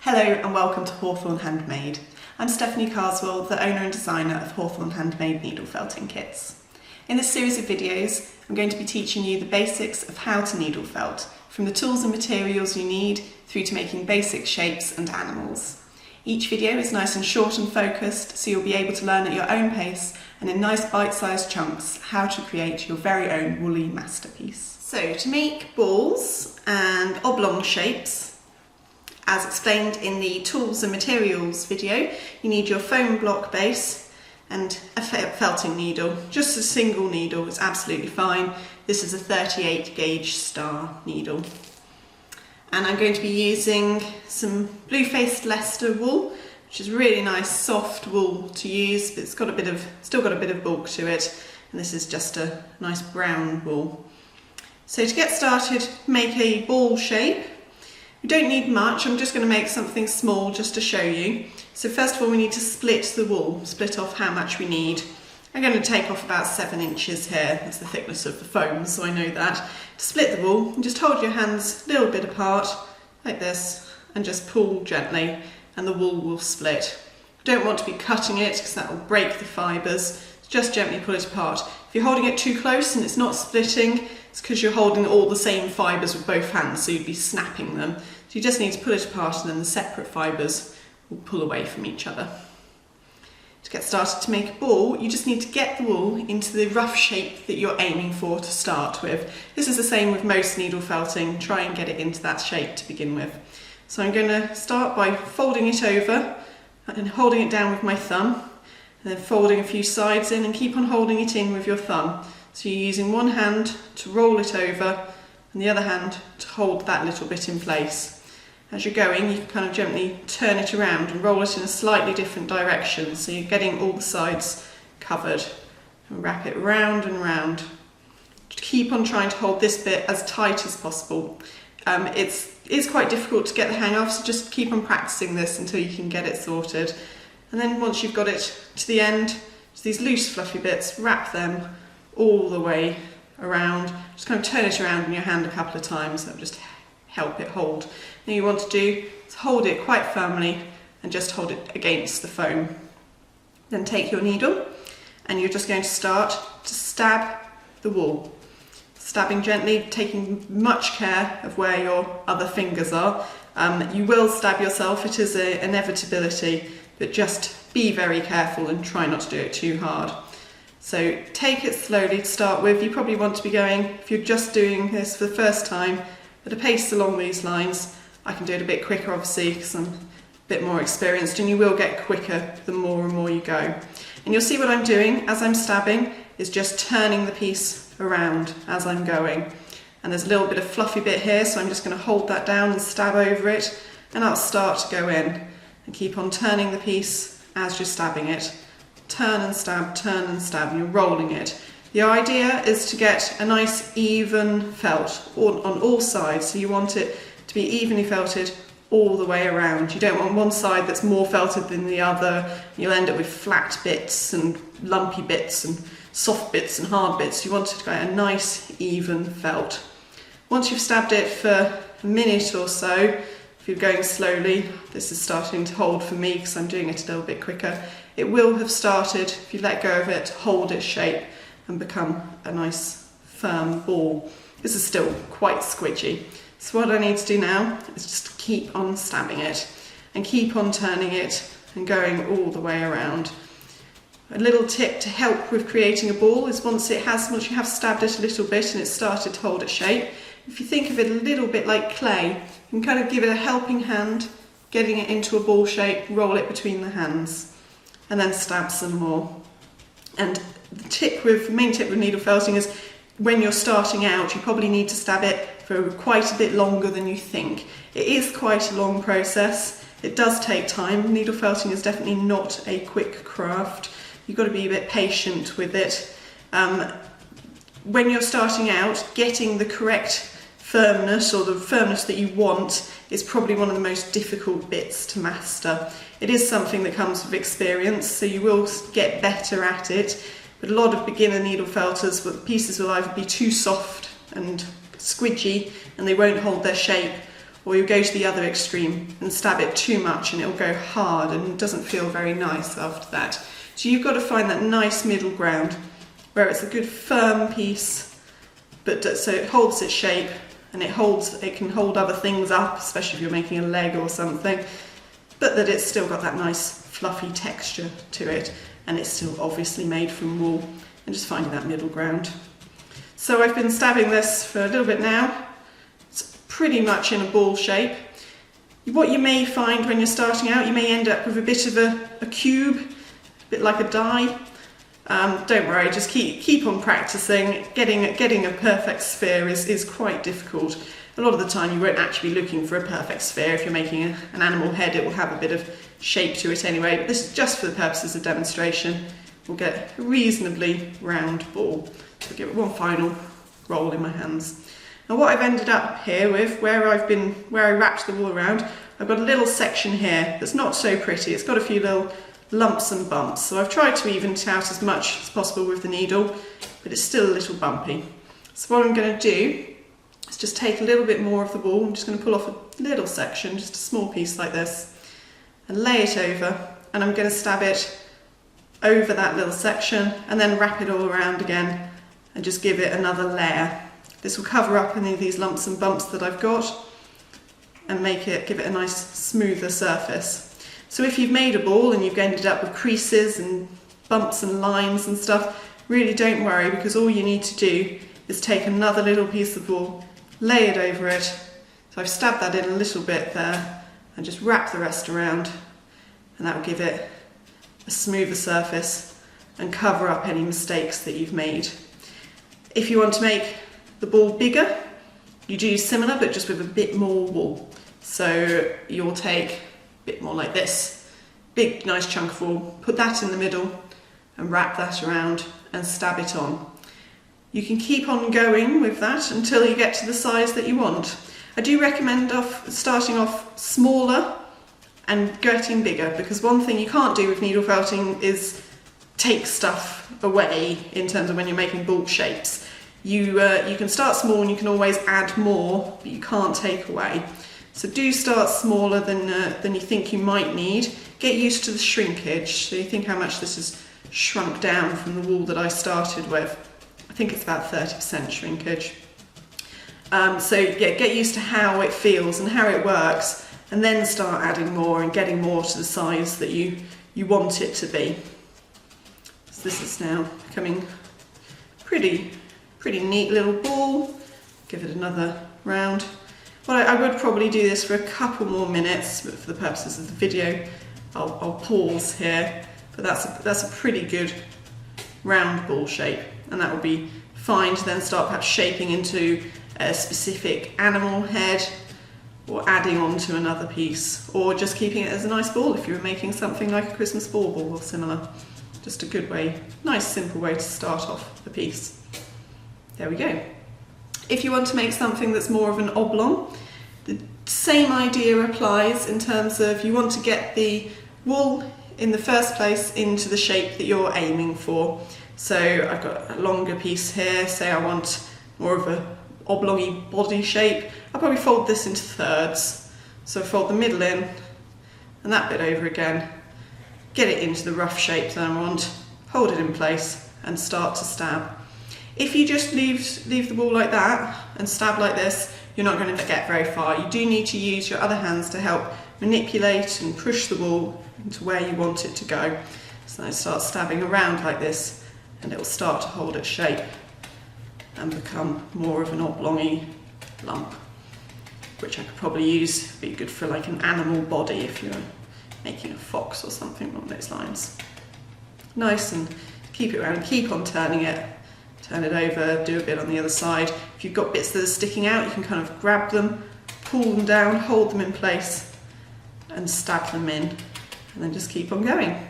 Hello and welcome to Hawthorn Handmade. I'm Stephanie Carswell, the owner and designer of Hawthorn Handmade needle felting kits. In this series of videos, I'm going to be teaching you the basics of how to needle felt, from the tools and materials you need through to making basic shapes and animals. Each video is nice and short and focused, so you'll be able to learn at your own pace and in nice bite-sized chunks how to create your very own woolly masterpiece. So to make balls and oblong shapes, as explained in the tools and materials video, you need your foam block base and a felting needle. Just a single needle is absolutely fine. This is a 38 gauge star needle. And I'm going to be using some blue-faced Leicester wool, which is really nice soft wool to use, but it's got still got a bit of bulk to it. And this is just a nice brown wool. So to get started, make a ball shape. We don't need much, I'm just going to make something small just to show you. So first of all we need to split the wool, split off how much we need. I'm going to take off about 7 inches here, that's the thickness of the foam, so I know that. To split the wool, just hold your hands a little bit apart, like this, and just pull gently, and the wool will split. You don't want to be cutting it, because that will break the fibres. Just gently pull it apart. If you're holding it too close and it's not splitting, it's because you're holding all the same fibres with both hands, so you'd be snapping them. So you just need to pull it apart and then the separate fibres will pull away from each other. To get started to make a ball, you just need to get the wool into the rough shape that you're aiming for to start with. This is the same with most needle felting, try and get it into that shape to begin with. So I'm going to start by folding it over and holding it down with my thumb, and then folding a few sides in and keep on holding it in with your thumb. So you're using one hand to roll it over and the other hand to hold that little bit in place. As you're going, you can kind of gently turn it around and roll it in a slightly different direction, so you're getting all the sides covered. And wrap it round and round. Keep on trying to hold this bit as tight as possible. It's quite difficult to get the hang of, so just keep on practicing this until you can get it sorted. And then once you've got it to the end, just these loose fluffy bits, wrap them all the way around. Just kind of turn it around in your hand a couple of times, that will just help it hold. Now you want to do is hold it quite firmly and just hold it against the foam. Then take your needle and you're just going to start to stab the wool. Stabbing gently, taking much care of where your other fingers are. You will stab yourself, it is an inevitability, but just be very careful and try not to do it too hard. So take it slowly to start with. You probably want to be going, if you're just doing this for the first time, at a pace along these lines. I can do it a bit quicker obviously because I'm a bit more experienced, and you will get quicker the more and more you go. And you'll see what I'm doing as I'm stabbing is just turning the piece around as I'm going. And there's a little bit of fluffy bit here, so I'm just going to hold that down and stab over it, and that'll start to go in. And keep on turning the piece as you're stabbing it. Turn and stab, and you're rolling it. The idea is to get a nice even felt on all sides, so you want it to be evenly felted all the way around. You don't want one side that's more felted than the other. You'll end up with flat bits and lumpy bits and soft bits and hard bits. You want it to get a nice even felt. Once you've stabbed it for a minute or so, if you're going slowly, this is starting to hold for me because I'm doing it a little bit quicker. It will have started, if you let go of it, to hold its shape and become a nice firm ball. This is still quite squidgy. So what I need to do now is just keep on stabbing it and keep on turning it and going all the way around. A little tip to help with creating a ball is once you have stabbed it a little bit and it's started to hold its shape, if you think of it a little bit like clay, you can kind of give it a helping hand, getting it into a ball shape, roll it between the hands, and then stab some more. And the main tip with needle felting is when you're starting out, you probably need to stab it for quite a bit longer than you think. It is quite a long process. It does take time. Needle felting is definitely not a quick craft. You've got to be a bit patient with it. When you're starting out, getting the correct firmness or the firmness that you want is probably one of the most difficult bits to master. It is something that comes with experience, so you will get better at it. but a lot of beginner needle felters, the pieces will either be too soft and squidgy and they won't hold their shape, or you go to the other extreme and stab it too much and it'll go hard and it doesn't feel very nice after that. So you've got to find that nice middle ground where it's a good firm piece, but so it holds its shape and it can hold other things up, especially if you're making a leg or something, but that it's still got that nice fluffy texture to it, and it's still obviously made from wool, and just finding that middle ground. So I've been stabbing this for a little bit now. It's pretty much in a ball shape. What you may find when you're starting out, you may end up with a bit of a cube, a bit like a die. Don't worry, just keep on practicing. Getting a perfect sphere is quite difficult. A lot of the time you won't actually be looking for a perfect sphere. If you're making an animal head, it will have a bit of shape to it anyway, but this is just for the purposes of demonstration. We'll get a reasonably round ball. So I'll give it one final roll in my hands. Now what I've ended up here with, where I wrapped the wool around, I've got a little section here that's not so pretty. It's got a few little lumps and bumps, so I've tried to even it out as much as possible with the needle, but it's still a little bumpy. So what I'm going to do is just take a little bit more of the wool. I'm just going to pull off a little section, just a small piece like this, and lay it over, and I'm going to stab it over that little section and then wrap it all around again and just give it another layer. This will cover up any of these lumps and bumps that I've got and give it a nice smoother surface. So if you've made a ball and you've ended up with creases and bumps and lines and stuff, really don't worry, because all you need to do is take another little piece of wool, lay it over it. So I've stabbed that in a little bit there and just wrap the rest around, and that will give it a smoother surface and cover up any mistakes that you've made. If you want to make the ball bigger, you do similar but just with a bit more wool. So you'll take bit more like this, big nice chunk of wool, put that in the middle and wrap that around and stab it on. You can keep on going with that until you get to the size that you want. I do recommend starting off smaller and getting bigger, because one thing you can't do with needle felting is take stuff away in terms of when you're making ball shapes. You can start small and you can always add more, but you can't take away. So do start smaller than you think you might need. Get used to the shrinkage. So you think how much this has shrunk down from the wool that I started with. I think it's about 30% shrinkage. So yeah, get used to how it feels and how it works, and then start adding more and getting more to the size that you want it to be. So this is now becoming pretty neat little ball. Give it another round. Well, I would probably do this for a couple more minutes, but for the purposes of the video, I'll pause here. But that's a pretty good round ball shape, and that will be fine to then start perhaps shaping into a specific animal head, or adding on to another piece, or just keeping it as a nice ball if you were making something like a Christmas ball or similar. Just a good way, nice simple way to start off the piece. There we go. If you want to make something that's more of an oblong, the same idea applies in terms of you want to get the wool in the first place into the shape that you're aiming for. So I've got a longer piece here, say I want more of a oblong-y body shape. I'll probably fold this into thirds. So fold the middle in and that bit over again, get it into the rough shape that I want, hold it in place and start to stab. If you just leave the ball like that and stab like this, you're not going to get very far. You do need to use your other hands to help manipulate and push the ball into where you want it to go. So I start stabbing around like this, and it will start to hold its shape and become more of an oblong-y lump, which I could probably use, be good for like an animal body if you're making a fox or something along those lines. Nice, and keep it around, keep on turning it. Turn it over, do a bit on the other side. If you've got bits that are sticking out, you can kind of grab them, pull them down, hold them in place and stab them in, and then just keep on going.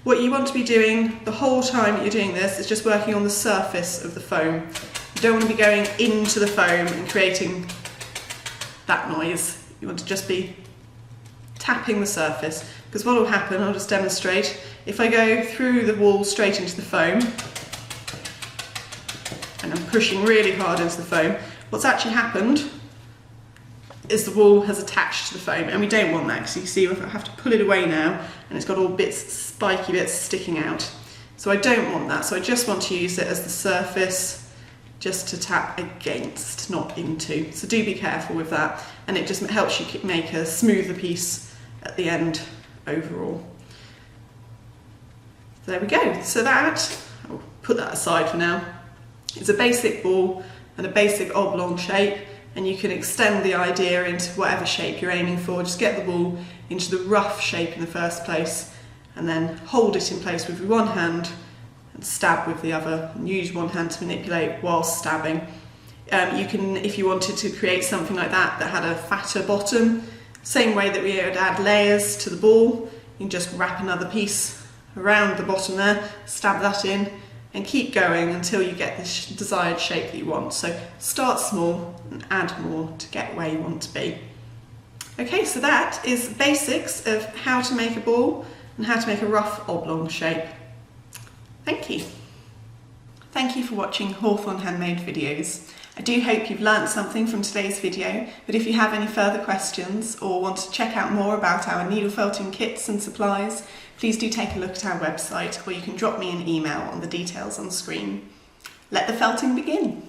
What you want to be doing the whole time that you're doing this is just working on the surface of the foam. You don't want to be going into the foam and creating that noise. You want to just be tapping the surface, because what will happen, I'll just demonstrate, If I go through the wall straight into the foam, and I'm pushing really hard into the foam, what's actually happened is the wool has attached to the foam, and we don't want that because you can see I have to pull it away now and it's got all spiky bits sticking out. So I don't want that, so I just want to use it as the surface just to tap against, not into. So do be careful with that, and it just helps you make a smoother piece at the end overall. There we go. So that, I'll put that aside for now. It's a basic ball and a basic oblong shape, and you can extend the idea into whatever shape you're aiming for. Just get the ball into the rough shape in the first place, and then hold it in place with one hand and stab with the other, and use one hand to manipulate whilst stabbing. You can, if you wanted to create something like that had a fatter bottom, same way that we would add layers to the ball, you can just wrap another piece around the bottom there, stab that in, and keep going until you get the desired shape that you want. So start small and add more to get where you want to be. Okay, so that is basics of how to make a ball and how to make a rough oblong shape. Thank you. Thank you for watching Hawthorn Handmade videos. I do hope you've learnt something from today's video, but if you have any further questions or want to check out more about our needle felting kits and supplies, please do take a look at our website, or you can drop me an email on the details on screen. Let the felting begin.